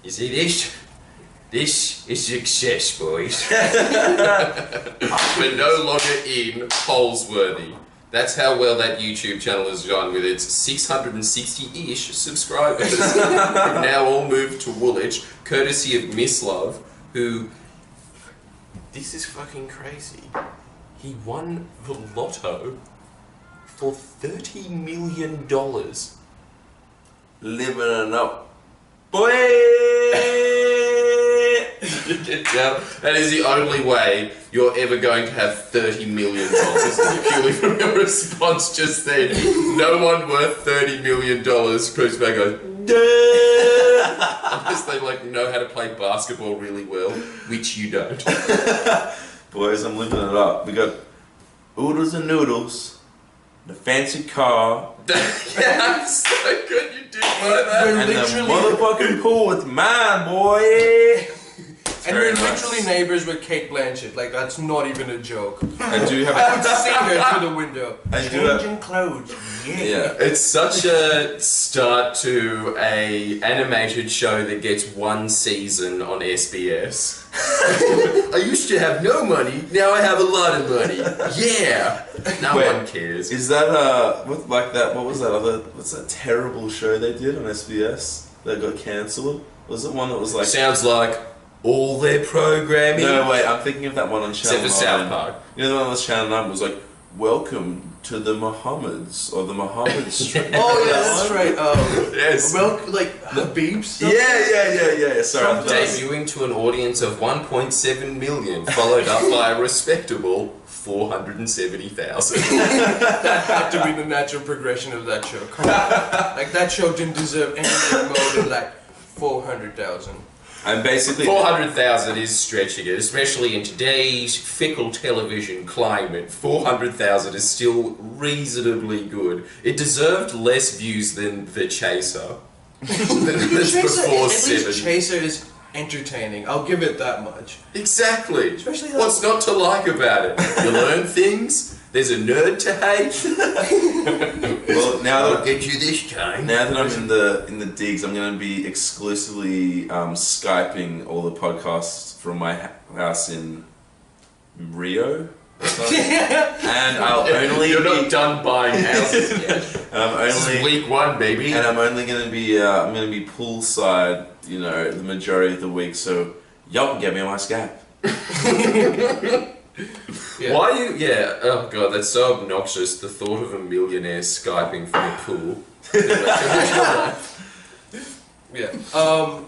You see this? This is success, boys. We're no longer in Holsworthy. That's how well that YouTube channel has gone with its 660-ish subscribers. We've now all moved to Woolwich, courtesy of Mislav, who... This is fucking crazy. He won the lotto for $30 million. Living it up. Boy! Now, that is the only way you're ever going to have $30 million, purely from your response just then. No one worth $30 million proves back goes, unless they like know how to play basketball really well, which you don't. Boys, I'm living it up. We got oodles and noodles, the fancy car, Yeah, so good you did know that. and the motherfucking pool with mine, boy! And we're literally neighbors with Kate Blanchett. Like, that's not even a joke. I do have I would see her through the window. I do have- Changing clothes. Yeah. It's such a start to a animated show that gets one season on SBS. I used to have no money, now I have a lot of money. Yeah! No Wait, one cares. Is that, what was that what's that terrible show they did on SBS that got cancelled? Was it one that was like... Sounds like all their programming. No, wait, I'm thinking of that one on Channel 9. Except for South Park. You know the one on Channel 9 was like, welcome to the Mohammeds, or the Mohammed Street. Oh, yeah, that's right. Yes. Well, like, Habib stuff? Yeah. Sorry, I thought that was- Debuting to an audience of 1.7 million, followed up by a respectable 470,000. That had to be the natural progression of that show. Come on. Like, that show didn't deserve anything more than, like, 400,000. I'm basically... 400,000 is stretching it, especially in today's fickle television climate. 400,000 is still reasonably good. It deserved less views than The Chaser. That's before At 7. least Chaser is entertaining. I'll give it that much. Exactly. Especially What's not to like about it? You learn things. There's a nerd to hate. Well, now I'll that, get you this time. now that I'm in the digs, I'm going to be exclusively Skyping all the podcasts from my house in Rio. Or something. And I'll only You're be... not done buying houses yet. This is week 1, baby. And I'm only going to be poolside, you know, the majority of the week, so y'all can get me on my Skype. Yeah. Why you? Yeah. Oh god, that's so obnoxious. The thought of a millionaire skyping from a pool. Yeah.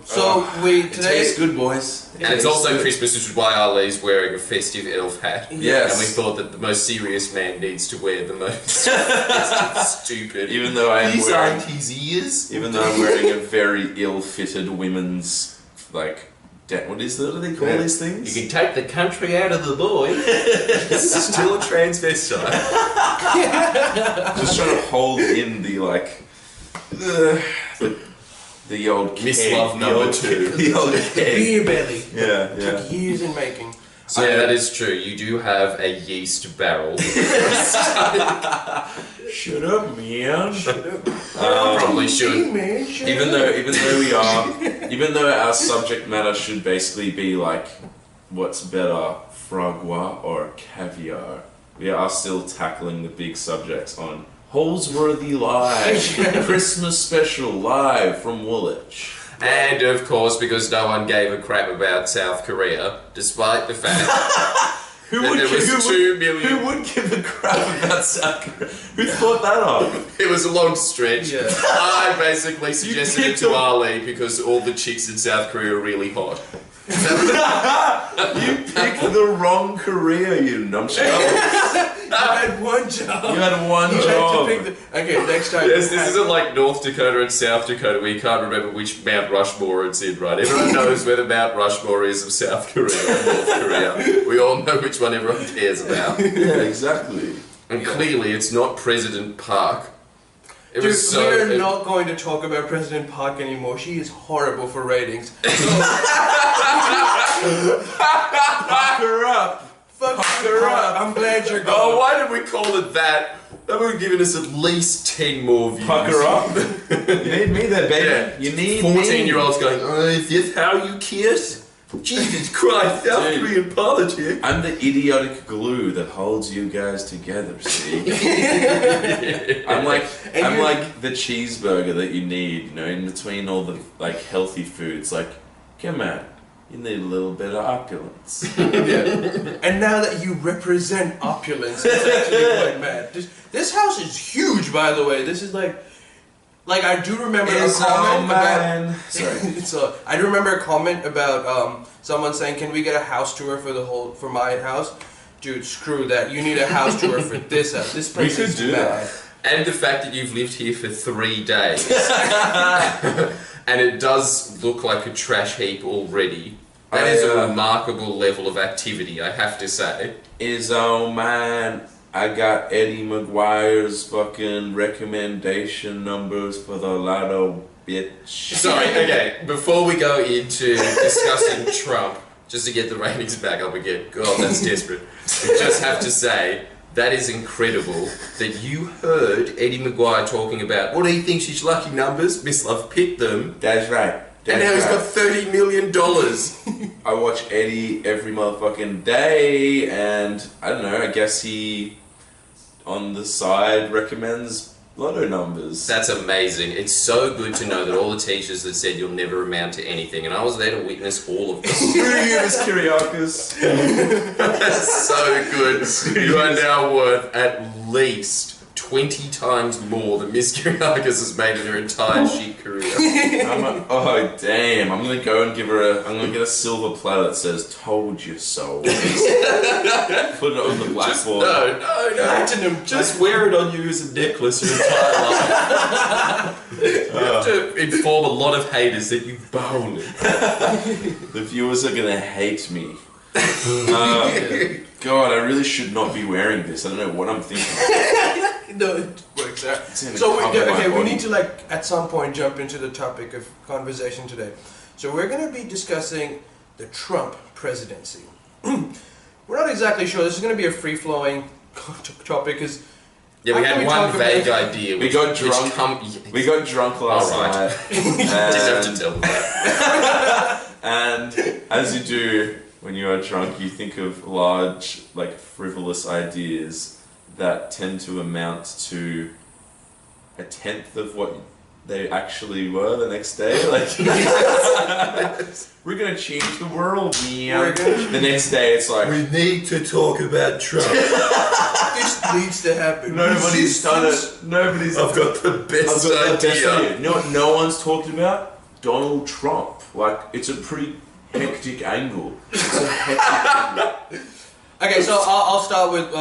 So we It today. tastes good, boys. And it's also Christmas, which is why Ali's wearing a festive elf hat. Yes. And we thought that the most serious man needs to wear the most festive, stupid. Even though I am These wearing, aren't his ears. even though I'm wearing a very ill-fitted women's, like, what do they call these things? You can take the country out of the boy. It's still a transvestite. Just trying to hold in the the old keg, Mislav number 2. the old keg. Beer belly. Yeah. Took years in making. So yeah, that is true. You do have a yeast barrel. Shut up, man. Probably should. Man, shut Even up. though our subject matter should basically be like, what's better, foie gras or caviar? We are still tackling the big subjects on Holsworthy Live, Christmas special live from Woolwich. And of course, because no one gave a crap about South Korea, despite the fact Who that there was 2 million. Who would give a crap about South Korea? Who thought that up? It was a long stretch. Yeah. I basically suggested it picked to a- Ali because all the chicks in South Korea are really hot. You picked the wrong Korea, you numbskull. I had one job. You had one You had to job. pick the. Okay, next time. Yes, this isn't like North Dakota and South Dakota where you can't remember which Mount Rushmore it's in, right? Everyone knows where the Mount Rushmore is of South Korea and North Korea. We all know which one everyone cares about. Yeah, exactly. And clearly it's not President Park. It Dude, was so... we're not going to talk about President Park anymore. She is horrible for ratings. So, Fuck her up. Pucker up. I'm glad you're going. Oh, why did we call it that? That would have given us at least 10 more views. Pucker up. You need me there, baby. Yeah. You need 14-year-olds going, oh, is this how you kiss? Jesus Christ, how free and apology. I'm the idiotic glue that holds you guys together, see? I'm like the cheeseburger that you need, you know, in between all the like healthy foods. Like, come on, you need a little bit of opulence. Yeah. And now that you represent opulence, it's actually quite mad. This house is huge, by the way. This is like I do remember a comment about. Sorry. I do remember a comment about someone saying, "Can we get a house tour for my house?" Dude, screw that. You need a house tour for this house. This place is mad. And the fact that you've lived here for 3 days, and it does look like a trash heap already. That is a remarkable level of activity, I have to say. Man, I got Eddie Maguire's fucking recommendation numbers for the lotto, bitch. Sorry, okay, before we go into discussing Trump, just to get the ratings back up again, God, that's desperate. I just have to say, that is incredible that you heard Eddie Maguire talking about what he thinks his lucky numbers, Mislav picked them. That's right. And now he's got $30 million. I watch Eddie every motherfucking day, and I don't know, I guess he, on the side, recommends lotto numbers. That's amazing. It's so good to know that all the teachers that said you'll never amount to anything, and I was there to witness all of them. Screw you, Miss Kyriakis. That's so good. You are now worth at least 20 times more than Miss Kyriakis has made in her entire shit career. Oh damn! I'm gonna go and give her I'm gonna get a silver platter that says "Told you so." Put it on the blackboard. No. Platinum. Just wear it on you as a necklace your entire life. You have to inform a lot of haters that you bone. The viewers are gonna hate me. God, I really should not be wearing this. I don't know what I'm thinking. No, it works out. So we need to at some point jump into the topic of conversation today. So we're going to be discussing the Trump presidency. We're not exactly sure. This is going to be a free-flowing topic because we had one vague idea. We got drunk last night. Didn't have to tell them that. And as you do when you are drunk, you think of large, frivolous ideas that tend to amount to a tenth of what they actually were the next day. We're gonna change the world, man. The next day, it's like, we need to talk about Trump. This needs to happen. Nobody's done it. I've got the best idea. You know what no one's talked about? Donald Trump. It's a pretty hectic angle. Okay, so I'll start with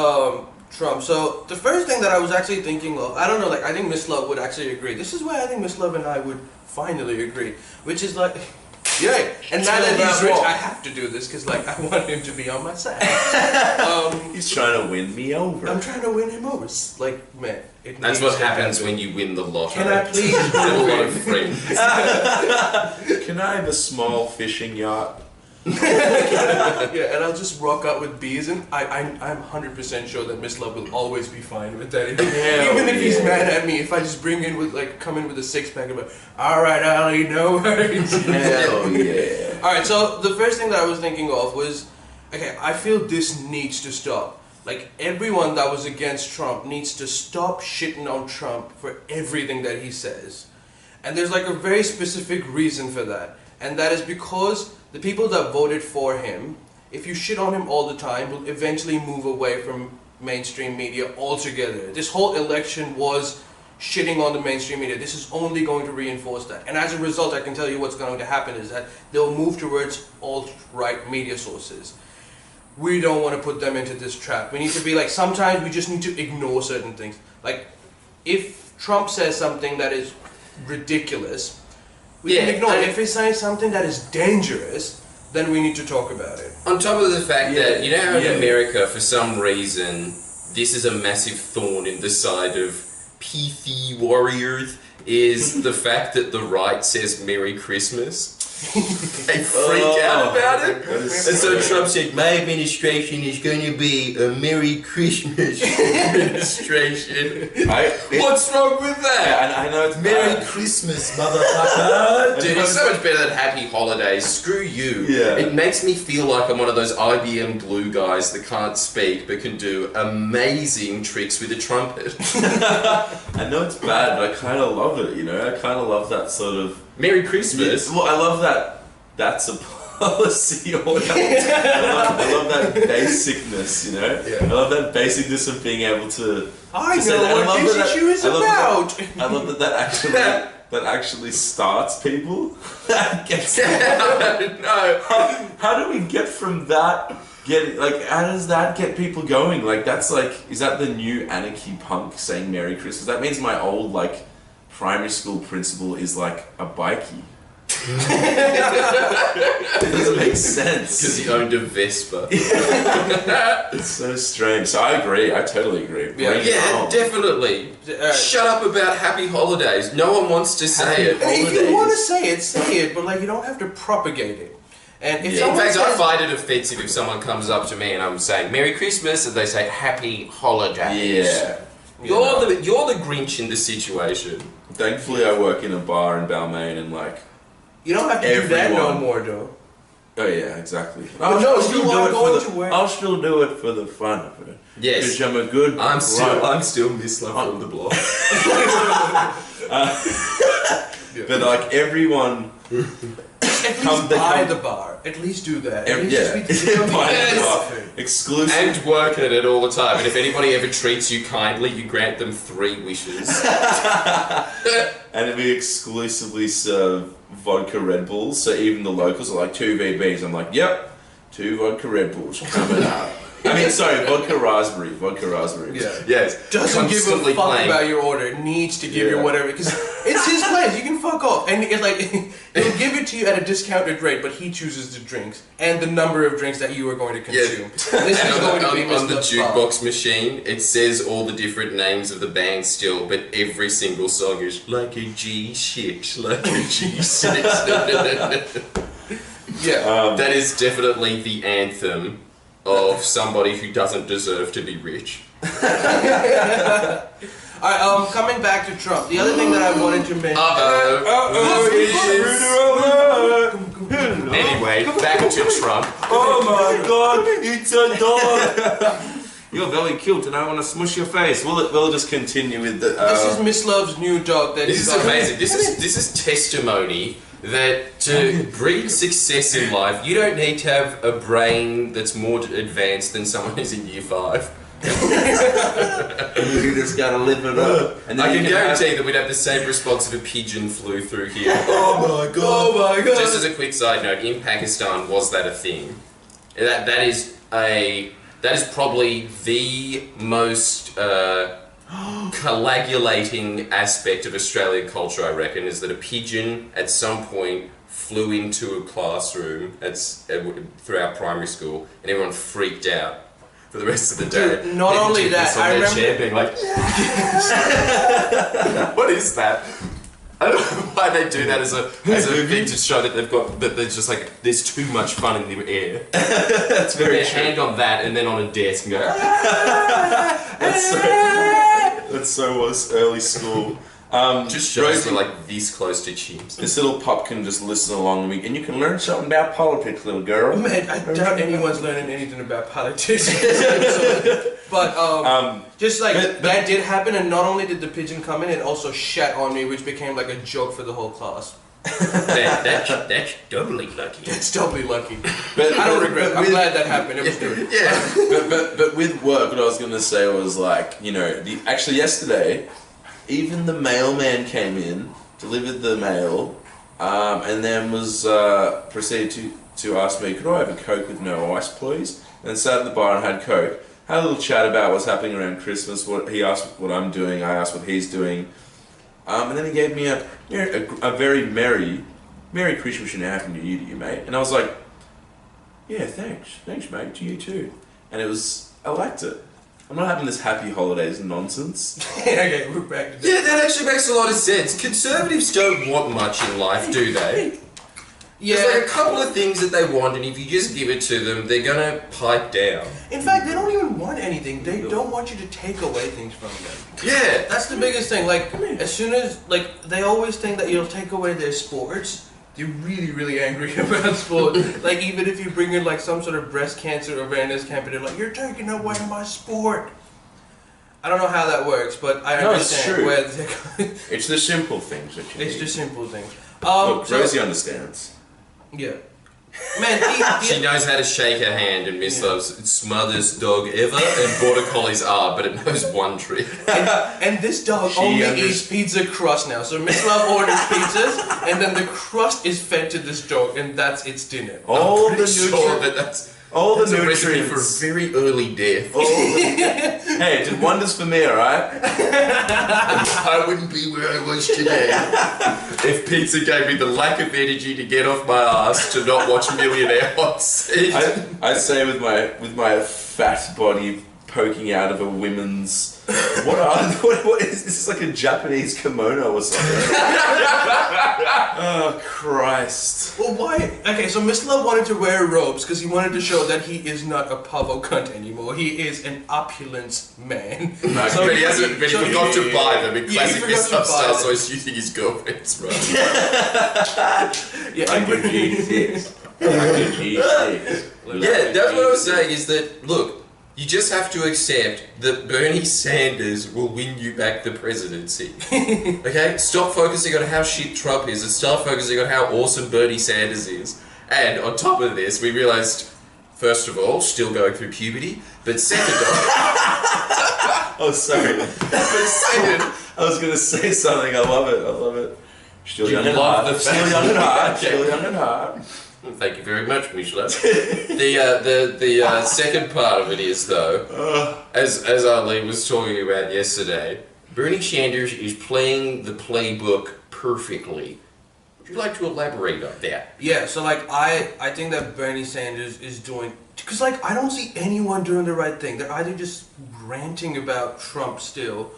Trump. So the first thing that I was actually thinking of, I don't know, I think Mislav would actually agree. This is where I think Mislav and I would finally agree, which is yeah. And now that he's rich, I have to do this because I want him to be on my side. He's trying to win me over. I'm trying to win him over. Man, that's what happens when you win the lottery. Can I please have a lot of friends? Can I have a small fishing yacht? Yeah, and I'll just rock out with bees, and I'm 100% sure that Mislav will always be fine with that. Even if he's mad at me, if I just come in with a 6-pack of alright, Ali, no worries. Hell yeah. Alright, so the first thing that I was thinking of was, okay, I feel this needs to stop. Everyone that was against Trump needs to stop shitting on Trump for everything that he says. And there's a very specific reason for that. And that is because the people that voted for him, if you shit on him all the time, will eventually move away from mainstream media altogether. This whole election was shitting on the mainstream media. This is only going to reinforce that. And as a result, I can tell you what's going to happen is that they'll move towards alt-right media sources. We don't want to put them into this trap. We need to be sometimes we just need to ignore certain things. If Trump says something that is ridiculous, we can ignore it. If he says something that is dangerous, then we need to talk about it. On top of the fact that, you know how in America, for some reason, this is a massive thorn in the side of PC warriors, is the fact that the right says Merry Christmas. They freak out about it. And so Trump said, my administration is going to be a Merry Christmas administration. What's wrong with that? I know it's Merry bad. Christmas, motherfucker. Dude, it's so much better than Happy Holidays. Screw you. Yeah. It makes me feel like I'm one of those IBM glue guys that can't speak but can do amazing tricks with a trumpet. I know it's bad, but I kind of love it, you know? I kind of love that sort of... Merry Christmas. Well, I love that that's a policy or whatever. I love that basicness, you know? Yeah. I love that basicness of being able to... I say that. know I love what this that- issue is I love about. I love that actually starts people. That gets No. How do we get from that? How does that get people going? Like, that's like, is that the new anarchy punk saying Merry Christmas? That means my old, like, primary school principal is like a bikie. It doesn't make sense. Because he owned a Vespa. It's so strange. So I agree. I totally agree. Bring it Yeah, on. definitely. Shut up about Happy Holidays. No one wants to say it. If you want to say it, but like you don't have to propagate it. And if In someone fact, I says, find it offensive if someone comes up to me and I'm saying Merry Christmas and they say Happy Holidays. Yeah. You're the Grinch in the situation. Thankfully, I work in a bar in Balmain and like. you don't have to do that no everyone- more, though. Oh yeah, exactly. But no, you are going to work. I'll still do it for the fun of it. Yes. Because I'm a good. I'm still Mislav from the block. But like everyone. At Come- least they buy come- the bar. At least do that. Yeah. At least just be Buy the Yes. bar. Exclusive. And work at it all the time. And if anybody ever treats you kindly, you grant them 3 wishes. And we exclusively serve vodka Red Bulls, so even the locals are like 2 VBs. I'm like, yep, 2 vodka Red Bulls coming up. I mean, sorry, vodka raspberries. Yeah. Yes. Doesn't give a Constantly fuck playing. about your order. It needs to give you Yeah. whatever because it's his place. You can fuck off, and it's like he'll give it to you at a discounted rate, but he chooses the drinks and the number of drinks that you are going to consume. This And is going to be on the Mr. Bob. jukebox machine, it says all the different names of the band still, but every single song is like a G6, like a G6. Yeah. That is definitely the anthem of somebody who doesn't deserve to be rich. Alright, coming back to Trump, the other thing that I wanted to mention. Anyway, back to Trump. Oh my god, it's a dog! You're very cute and I want to smush your face. We'll just continue with the... This is Mislav's new dog that This he's is amazing. This is testimony that to breed success in life, you don't need to have a brain that's more advanced than someone who's in year 5. You just gotta live it up. And I then can you have- guarantee that we'd have the same response if a pigeon flew through here. Oh my god. my god! Just as a quick side note, in Pakistan, was that a thing? That is probably the most coagulating aspect of Australian culture, I reckon, is that a pigeon at some point flew into a classroom through our primary school, and everyone freaked out for the rest of the day. Dude, not People only took that, this on I their remember- chair being like, what is that? I don't know why they do that as a thing to show that there's just like there's too much fun in the air. That's Put very their true. hand on that and then on a desk and go. That's so was early school. Just shows we're like this close to chimps. This little pup can just listen along with me, and you can learn something about politics, little girl. Man, I doubt anyone's learning anything about politics. But just like that did happen, and not only did the pigeon come in, it also shat on me, which became like a joke for the whole class. That's doubly lucky. It's doubly lucky. But I don't regret it. I'm with- glad that happened. It was good. Yeah. but with work, what I was gonna say was like, you know, actually yesterday, even the mailman came in, delivered the mail, and then was proceeded to ask me, could I have a Coke with no ice, please? And sat at the bar and had Coke. Had a little chat about what's happening around Christmas. He asked what I'm doing. I asked what he's doing. And then he gave me a very Merry Christmas and a Happy New Year to you, mate. And I was like, yeah, thanks, mate, to you too. And I liked it. I'm not having this Happy Holidays nonsense. Okay, we're back to that. Yeah, that actually makes a lot of sense. Conservatives don't want much in life, do they? There's like a couple of things that they want, and if you just give it to them, they're gonna pipe down. In fact, they don't even want anything. They don't want you to take away things from them. Yeah. That's the biggest thing. Like, as soon as, like, they always think that you'll take away their sports. They're really, really angry about sport. Like, even if you bring in, like, some sort of breast cancer awareness campaign, they're like, you're taking away my sport. I don't know how that works, but I understand where it's the simple things that you need. It's the simple things. Look, Rosie understands. Yeah. Man, she knows how to shake her hand, and Mislav's smothest dog ever, and border collies are, but it knows one trick. And this dog only eats pizza crust now. So Mislav orders pizzas, and then the crust is fed to this dog, and that's its dinner. All the nutrients. That's a recipe for a very early death. Hey, it did wonders for me, alright? I wouldn't be where I was today if pizza gave me the lack of energy to get off my ass to not watch Millionaire Hot Seat. I say with my fat body poking out of a women's... What is this? Like a Japanese kimono or something? Oh, Christ. Well, why? Okay, so Mislav wanted to wear robes because he wanted to show that he is not a pavo cunt anymore. He is an opulent man. No, so but he forgot to buy them in classic Mislav style, so he's using his girlfriend's robes. Yeah, I could eat this. Yeah, that's what I was saying, is that, look, you just have to accept that Bernie Sanders will win you back the presidency. Okay? Stop focusing on how shit Trump is and start focusing on how awesome Bernie Sanders is. And on top of this, we realized, first of all, still going through puberty, but second of Oh, sorry. but second, I was going to say something. I love it. Still young and love hot. the Still young and hot. Still young and hot. thank you very much, Mislav. The second part of it is, though, as Ali was talking about yesterday, Bernie Sanders is playing the playbook perfectly. Would you like to elaborate on that? Yeah, so like I think that Bernie Sanders is doing, because like I don't see anyone doing the right thing. They're either just ranting about Trump still.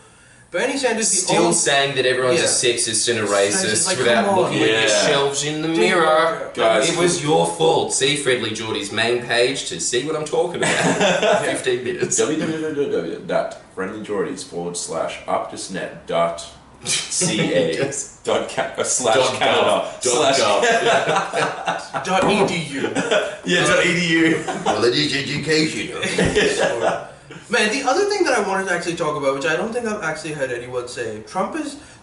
Bernie Sanders still saying that everyone's a sexist and a racist like, without looking at yourselves in the mirror. Guys, it was your fault. See Fredly Geordie's main page to see what I'm talking about. 15 minutes. www.friendlygeordies.updisnet.ca/Canada/.edu. Yeah, .edu. Well, it is educational. Man, the other thing that I wanted to actually talk about, which I don't think I've actually heard anyone say,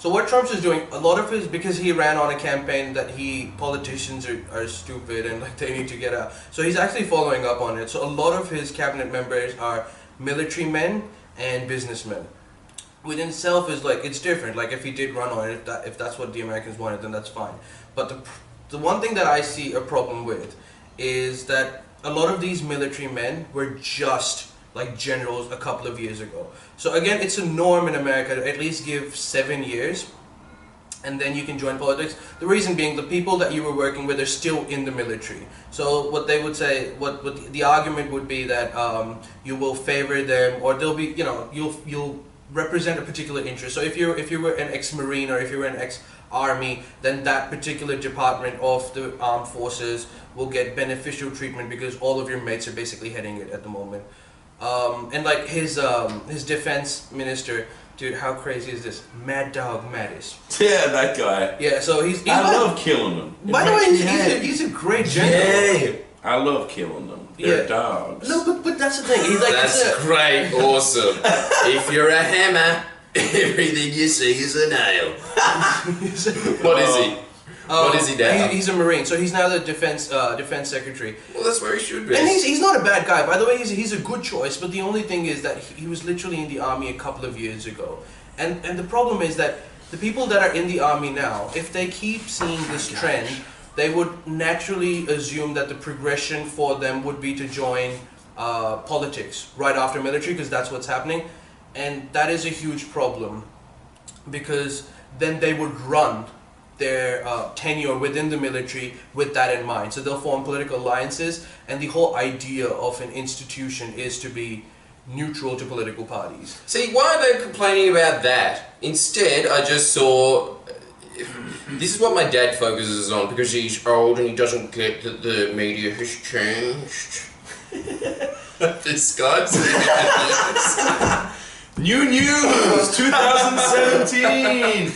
what Trump is doing, a lot of it is because he ran on a campaign that politicians are stupid and like they need to get out. So he's actually following up on it. So a lot of his cabinet members are military men and businessmen. Within itself is like, it's different. Like if he did run on it, if that's what the Americans wanted, then that's fine. But the one thing that I see a problem with is that a lot of these military men were just like generals a couple of years ago. So again, it's a norm in America to at least give 7 years and then you can join politics. The reason being, the people that you were working with are still in the military. So what they would say, what the argument would be that you will favor them, or they'll be, you'll represent a particular interest. So if you were an ex-Marine or if you were an ex-Army, then that particular department of the armed forces will get beneficial treatment because all of your mates are basically heading it at the moment. And like his defense minister, dude, how crazy is this? Mad Dog Mattis. Yeah, that guy. Yeah, so he's I love killing them. By the way, he's a great general. Yeah. I love killing them. They're dogs. No, but that's the thing. He's like, that's great, awesome. If you're a hammer, everything you see is a nail. What is he? What is he now? He's a Marine, so he's now the defense secretary. Well, that's where he should be. And he's not a bad guy. By the way, he's a good choice, but the only thing is that he was literally in the army a couple of years ago. And the problem is that the people that are in the army now, if they keep seeing this trend, they would naturally assume that the progression for them would be to join politics right after military, because that's what's happening. And that is a huge problem, because then they would run their tenure within the military with that in mind. So they'll form political alliances, and the whole idea of an institution is to be neutral to political parties. See, why are they complaining about that? Instead, I just saw this is what my dad focuses on because he's old and he doesn't get that the media has changed. This guy's New news 2017.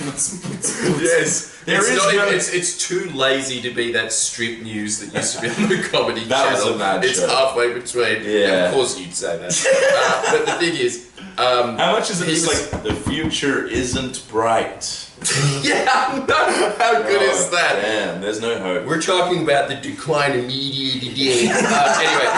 yes. There it's is not no- even, it's too lazy to be that strip news that used to be on the comedy That was channel. a mad It's show. halfway between. Yeah. Of course you'd say that. But the thing is, How much is it he just was- like the future isn't bright? yeah, I know. How good is that? Damn, there's no hope. We're talking about the decline of media today. Anyway,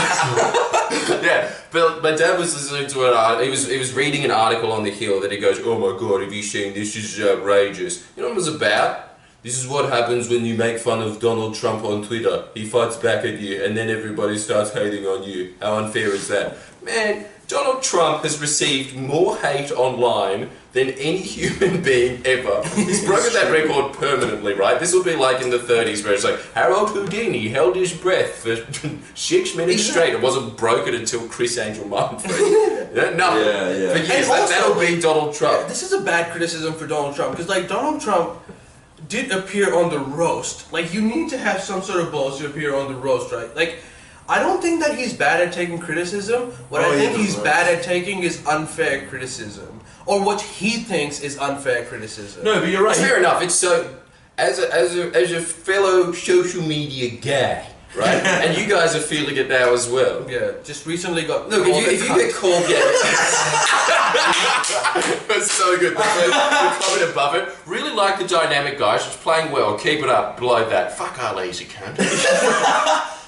yeah. But my dad was listening to it. He was reading an article on the Hill that he goes, "Oh my god, have you seen this? This is outrageous." You know what it was about? This is what happens when you make fun of Donald Trump on Twitter. He fights back at you, and then everybody starts hating on you. How unfair is that? Man, Donald Trump has received more hate online than any human being ever. He's broken that record permanently, right? This will be like in the 30s where it's like, Harold Houdini held his breath for 6 minutes straight. It wasn't broken until Chris Angel Martin. Nothing. Yeah. For years. And also, That'll be Donald Trump. This is a bad criticism for Donald Trump because, like, Donald Trump did appear on the roast. Like, you need to have some sort of balls to appear on the roast, right? Like, I don't think that he's bad at taking criticism. What I think he's bad at taking is unfair criticism, or what he thinks is unfair criticism. No, but you're right. Fair enough. It's so as a fellow social media guy, right? And you guys are feeling it now as well. Yeah, just recently got Look, called if you get called, that's so good. The comment above it. Really like the dynamic, guys. It's playing well. Keep it up. Below that, fuck our lazy cunt.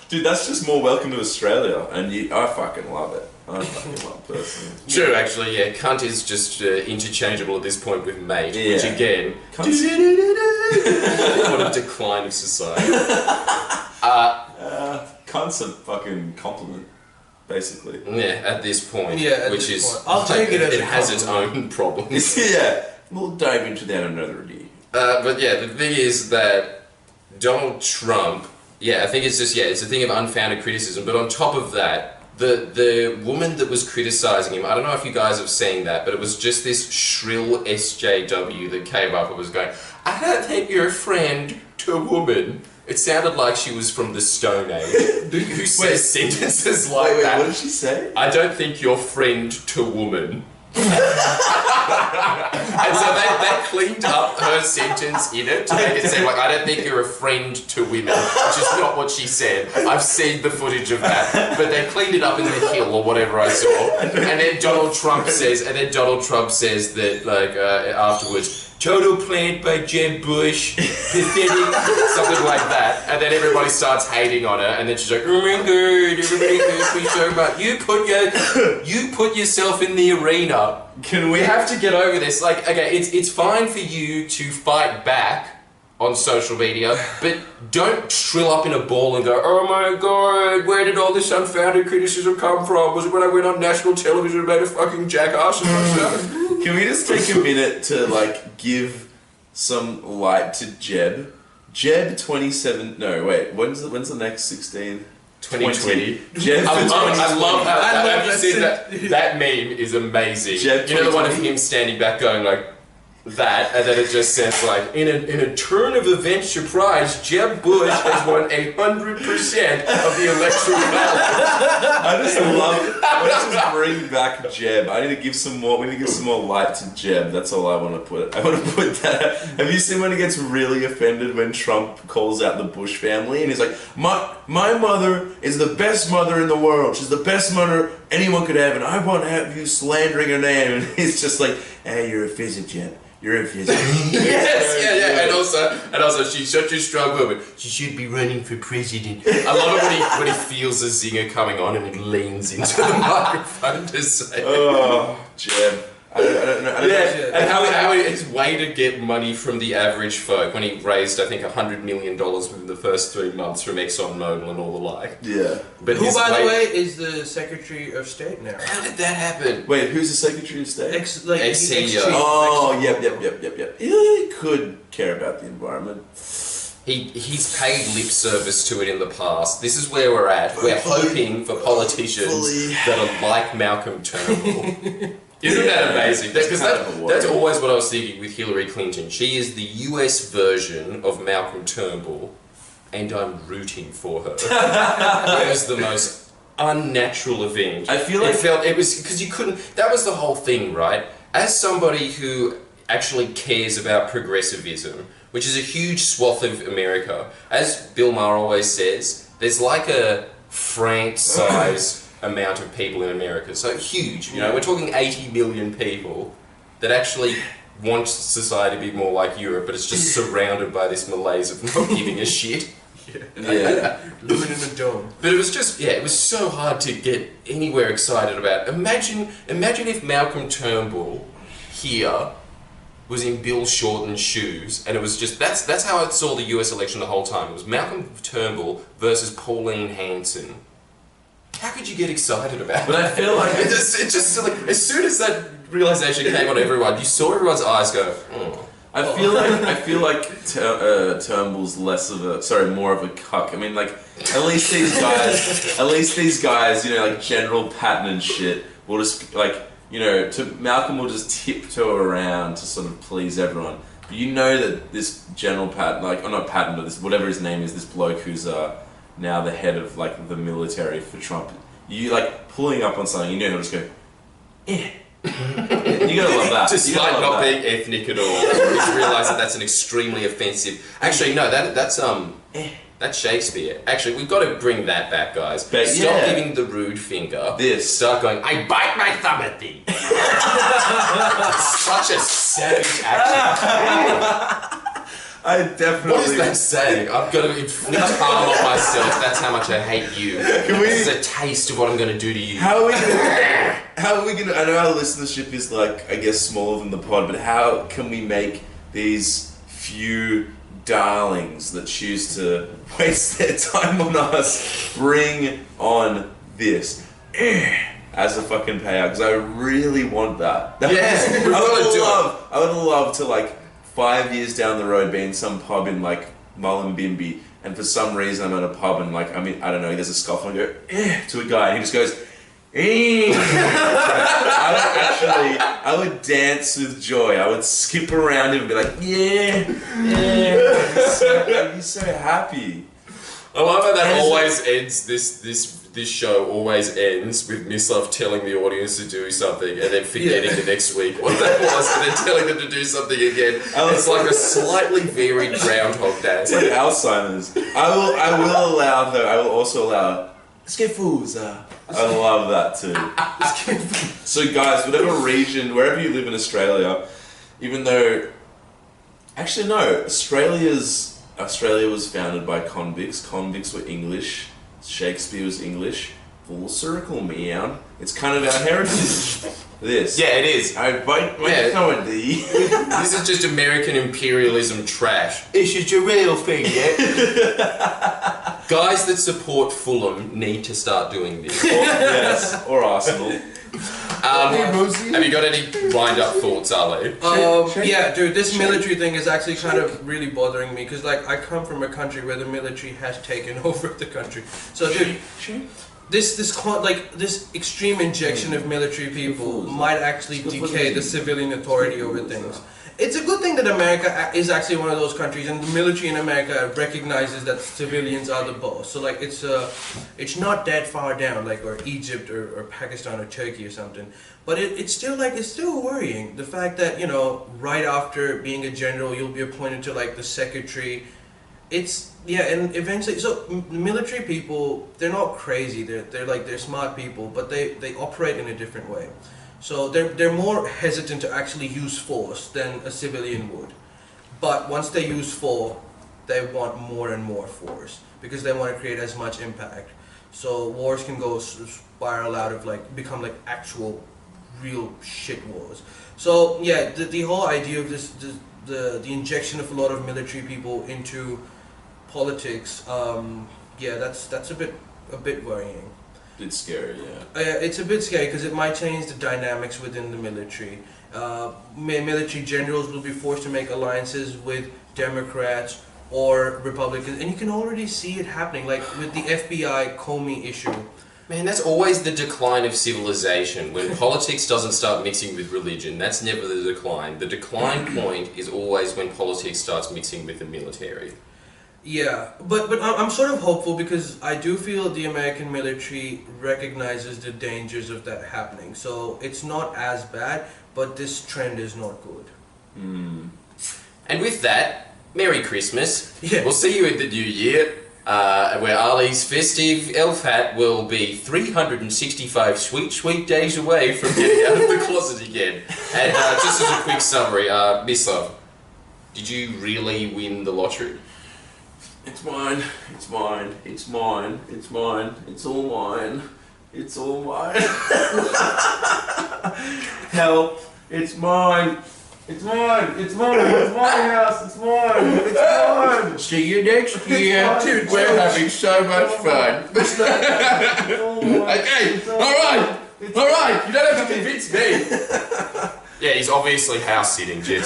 Dude, that's just more welcome to Australia, and I fucking love it. I fucking love it personally. True, actually, yeah. Cunt is just interchangeable at this point with mate, which Yeah. again, Cunt's- what a decline of society. Cunt's a fucking compliment, basically. Yeah, at this point. Yeah, at which this is point. I'll take it as it a has its compliment. own problems. Yeah, we'll dive into that another day. But yeah, the thing is that Donald Trump, I think it's just, it's a thing of unfounded criticism, but on top of that, the woman that was criticizing him, I don't know if you guys have seen that, but it was just this shrill SJW that came up and was going, I don't think you're a friend to a woman. It sounded like she was from the Stone Age. Who says sentences like Wait, that? what did she say? I don't think you're friend to woman. And so they cleaned up her sentence in it to make it seem like, I don't think you're a friend to women, which is not what she said. I've seen the footage of that, but they cleaned it up in the Hill or whatever I saw. And then Donald Trump says that, like, afterwards, total plant by Jeb Bush, pathetic, something like that. And then everybody starts hating on her, and then she's like, oh my god, everybody hates me so much. You put yourself in the arena. We have to get over this. Like, okay, it's fine for you to fight back on social media, but don't shrill up in a ball and go, oh my god, where did all this unfounded criticism come from? Was it when I went on national television and made a fucking jackass of myself? Can we just take a minute to, like, give some light to Jeb? Jeb 27... No, wait, when's the next 16? 2020. Jeb I for love how I love have you that seen shit. that meme is amazing. Jeb You know the one of 2020? him standing back going like that, and then it just says like, in a turn of events surprise, Jeb Bush has won 100% of the electoral ballot. I just love it. Let's just bring back Jeb. We need to give some more light to Jeb. That's all I want to put. I want to put that. Have you seen when he gets really offended when Trump calls out the Bush family and he's like, my mother is the best mother in the world. She's the best mother anyone could have, and I won't have you slandering her name. And he's just like, hey, you're a physic, Jeb. You're a physic. Yes, yeah. And also, she's such a strong woman. She should be running for president. I love it when he feels a zinger coming on and he leans into the microphone to say, Oh, Jeb. I don't know. and how his way to get money from the average folk when he raised, I think, $100 million within the first 3 months from ExxonMobil and all the like. Yeah. But Who, his by the way, is the Secretary of State now? how did that happen? Wait, who's the Secretary of State? Ex-CEO. Oh, yep. Yeah, he could care about the environment. He's paid lip service to it in the past. This is where we're at. We're hoping for politicians that are like Malcolm Turnbull. Isn't that amazing? That's Because kind of a worry. that's always what I was thinking with Hillary Clinton. She is the US version of Malcolm Turnbull, and I'm rooting for her. It was the most unnatural event. I feel like it was because you couldn't. That was the whole thing, right? As somebody who actually cares about progressivism, which is a huge swath of America, as Bill Maher always says, there's like a France-size amount of people in America, so huge. You know, we're talking 80 million people that actually want society to be more like Europe, but it's just surrounded by this malaise of not giving a shit. Yeah. Living in a dome. But it was just, it was so hard to get anywhere excited about. Imagine if Malcolm Turnbull here was in Bill Shorten's shoes, and it was just, that's how I saw the US election the whole time. It was Malcolm Turnbull versus Pauline Hanson. How could you get excited about But it? I feel like It just like, as soon as that realization came on everyone, you saw everyone's eyes go, oh. I feel like Turnbull's more of a cuck. I mean, like, at least these guys, you know, like General Patton and shit, will just, like, you know, Malcolm will just tiptoe around to sort of please everyone. But you know that this General Patton, like, or not Patton, but this, whatever his name is, this bloke who's now the head of, like, the military for Trump, you, like, pulling up on something, you know he'll just go, eh. You gotta love that. Despite not being ethnic at all, you just realise that that's an extremely offensive. Actually, no, that's Shakespeare. Actually, we've got to bring that back, guys. But Stop giving the rude finger. Start going, I bite my thumb at thee. Such a savage action. I definitely. What is that saying? I've got to inflict harm on myself. That's how much I hate you. This is a taste of what I'm going to do to you. How are we gonna? I know our listenership is, like, I guess, smaller than the pod, but how can we make these few darlings that choose to waste their time on us bring on this as a fucking payout? Because I really want that. I would love to, like, 5 years down the road, be in some pub in, like, Mullumbimby, and for some reason I'm at a pub and, like, I mean, I don't know, there's a scuffle and I go to a guy and he just goes I would dance with joy. I would skip around him and be like, I'd be so happy. I love how that always ends, this show always ends with Mislav telling the audience to do something and then forgetting the next week what that was and then telling them to do something again. It's like a slightly varied Groundhog Day. It's like Alzheimer's. I will also allow Skefuza. I love that too. So guys, whatever region, wherever you live in Australia, even though, actually no, Australia was founded by convicts. Convicts were English. Shakespeare was English. Full circle, man. It's kind of our heritage. This. Yeah, it is. I bite my thumb at thee. This is just American imperialism trash. This is your real thing, yeah? Guys that support Fulham need to start doing this. Or Arsenal. Have you got any wind-up thoughts, Ali? Yeah, dude, this military thing is actually kind of really bothering me because, like, I come from a country where the military has taken over the country. So, dude, this extreme injection of military people might actually decay the civilian authority over things. It's a good thing that America is actually one of those countries, and the military in America recognizes that civilians are the boss. So, like, it's not that far down, like, or Egypt or Pakistan or Turkey or something. But it's still worrying. The fact that, you know, right after being a general, you'll be appointed to, like, the secretary. And eventually, so military people, they're not crazy. They're smart people, but they operate in a different way. So they're more hesitant to actually use force than a civilian would. But once they use force, they want more and more force because they want to create as much impact. So wars can go spiral out of, like, become like actual real shit wars. So yeah, the whole idea of the injection of a lot of military people into politics, that's a bit worrying. It's scary, yeah. It's a bit scary because it might change the dynamics within the military. Military generals will be forced to make alliances with Democrats or Republicans, and you can already see it happening. Like with the FBI Comey issue, Man, that's always the decline of civilization. When politics doesn't start mixing with religion, that's never the decline. The decline point is always when politics starts mixing with the military. Yeah, but I'm sort of hopeful because I do feel the American military recognizes the dangers of that happening. So it's not as bad, but this trend is not good. And with that, Merry Christmas. Yeah. We'll see you in the new year, where Ali's festive elf hat will be 365 sweet, sweet days away from getting out of the closet again. And just as a quick summary, Mislav, did you really win the lottery? It's mine. It's mine. It's mine. It's mine. It's all mine. It's all mine. Help! It's mine. It's mine. It's mine. It's my house. It's mine. It's mine. See you next year. Dude, we're having so much fun. Okay, alright, you don't have to convince me. Yeah, he's obviously house sitting, Jed.